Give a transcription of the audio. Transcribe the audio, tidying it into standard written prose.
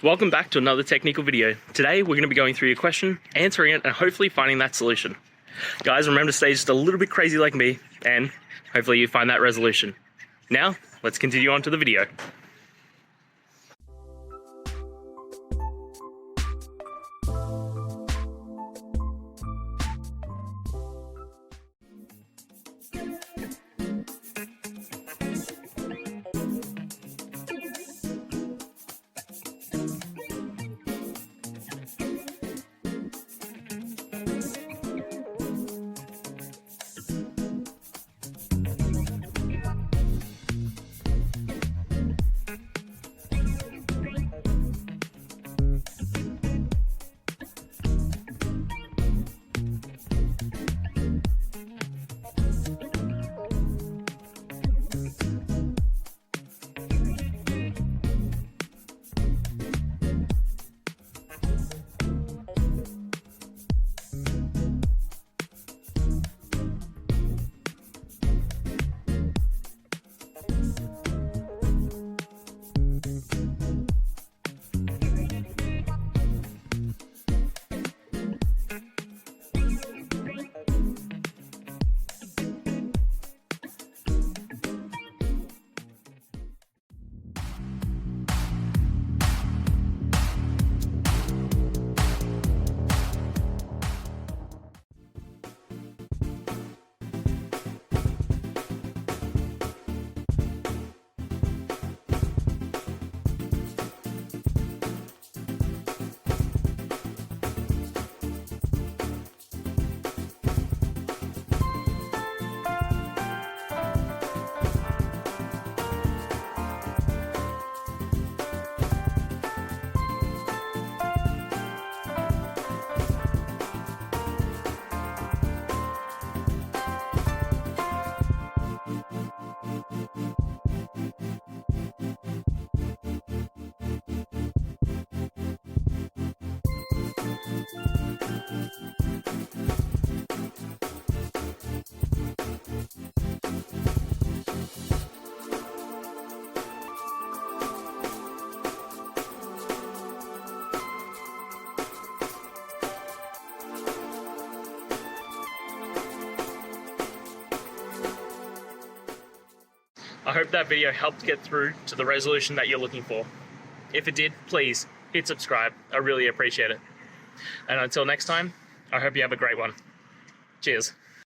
Welcome back to another technical video. Today we're going to be going through your question, answering it, and hopefully finding that solution. Guys, remember to stay just a little bit crazy like me, and hopefully you find that resolution. Now, let's continue on to the video. I hope that video helped get through to the resolution that you're looking for. If it did, please hit subscribe. I really appreciate it. And until next time, I hope you have a great one. Cheers.